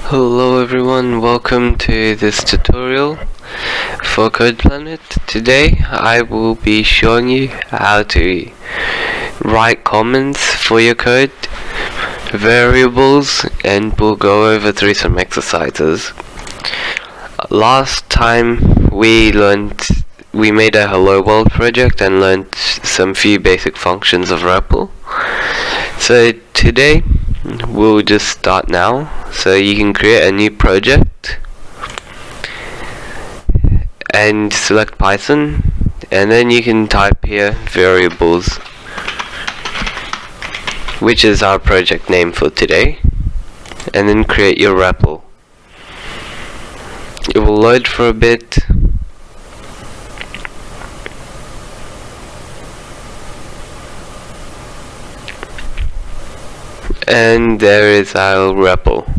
Hello everyone, welcome to this tutorial for codePlanet. Today I will be showing you how to write comments for your code, variables, and we'll go over through some exercises. Last time we made a Hello World project and learned some few basic functions of REPL. So today we'll just start now. So you can create a new project and select Python, and then you can type here variables, which is our project name for today, and then create your REPL. It will load for a bit. And there is our REPL.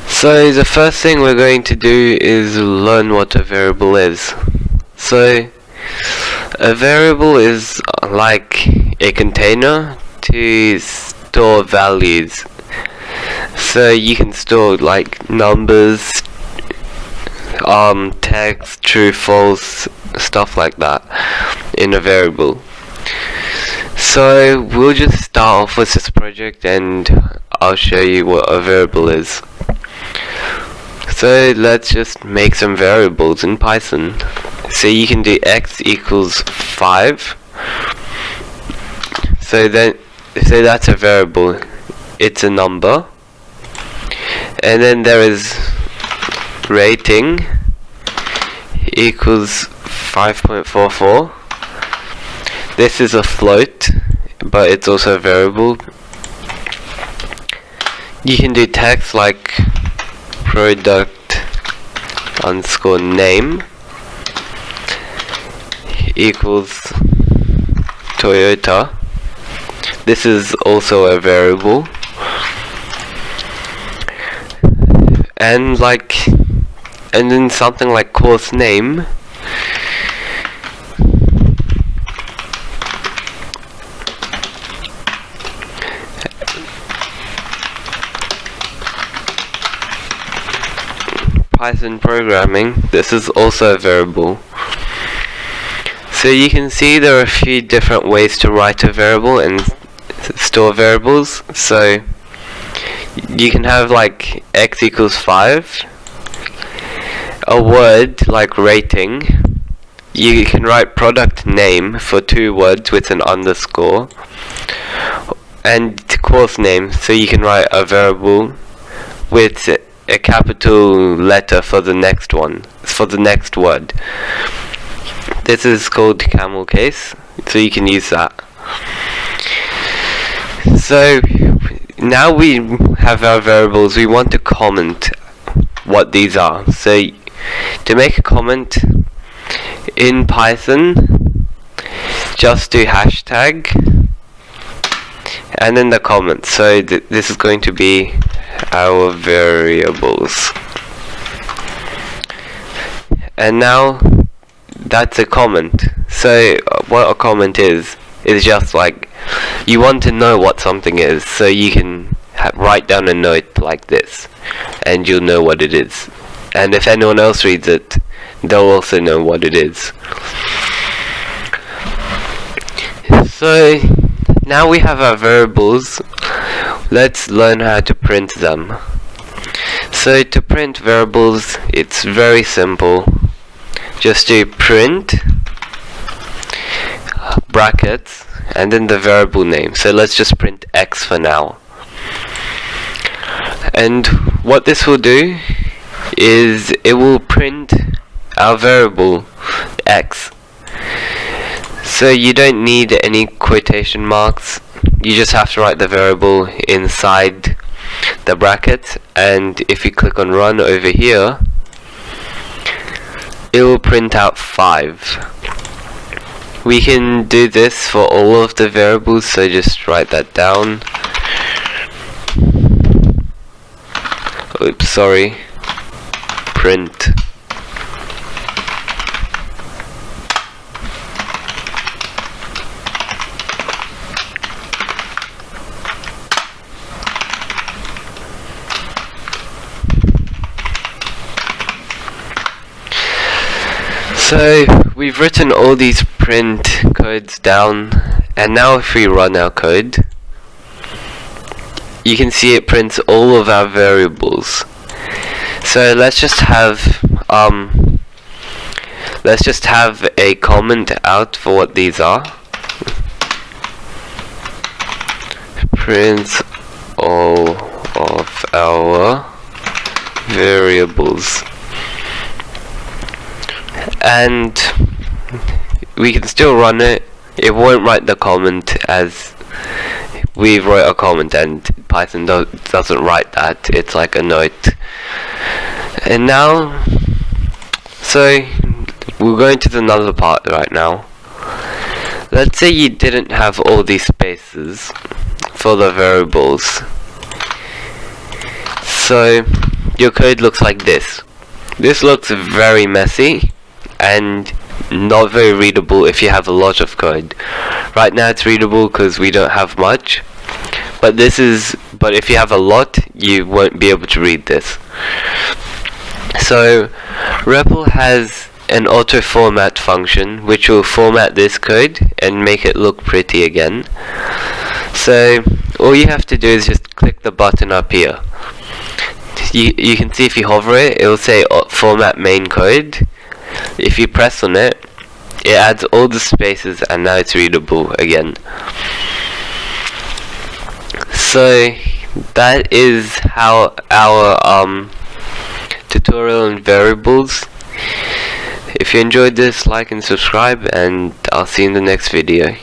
So the first thing we're going to do is learn what a variable is. So a variable is like a container to store values. So you can store like numbers, text, true, false, stuff like that in a variable. So we'll just start off with this project and I'll show you what a variable is. So let's just make some variables in Python. So you can do x equals 5. So that's a variable. It's a number. And then there is rating equals 5.44. This is a float, but it's also a variable. You can do text like product underscore name equals Toyota. This is also a variable. And then something like course name Python programming, this is also a variable. So you can see there are a few different ways to write a variable and store variables. So you can have like x equals 5, a word like rating. You can write product name for 2 words with an underscore, and course name, so you can write a variable with a capital letter for the next one, for the next word. This is called camel case, so you can use that. So now we have our variables, we want to comment what these are. So to make a comment in Python, just do hashtag and then the comment. So this is going to be our variables. And now that's a comment. So what a comment is just like you want to know what something is, so you can write down a note like this and you'll know what it is, and if anyone else reads it they'll also know what it is. So now we have our variables, let's learn how to print them. So to print variables, it's very simple. Just do print brackets and then the variable name. So let's just print x for now. And what this will do is it will print our variable x. So you don't need any quotation marks, you just have to write the variable inside the bracket, and if you click on run over here it will print out 5. We can do this for all of the variables, so just write that down. Oops, sorry. Print. So we've written all these print codes down, and now if we run our code, you can see it prints all of our variables. So let's just have a comment out for what these are. Prints all of our variables. And we can still run it. It won't write the comment as we wrote a comment, and Python doesn't write that. It's like a note. And now, so we're going to another part right now. Let's say you didn't have all these spaces for the variables. So your code looks like this. This looks very messy and not very readable if you have a lot of code. Right now it's readable because we don't have much, but if you have a lot, you won't be able to read this. So REPL has an auto format function which will format this code and make it look pretty again. So all you have to do is just click the button up here. You can see if you hover it, it will say format main code. If you press on it, it adds all the spaces and now it's readable again. So that is how our tutorial on variables. If you enjoyed this, like and subscribe, and I'll see you in the next video.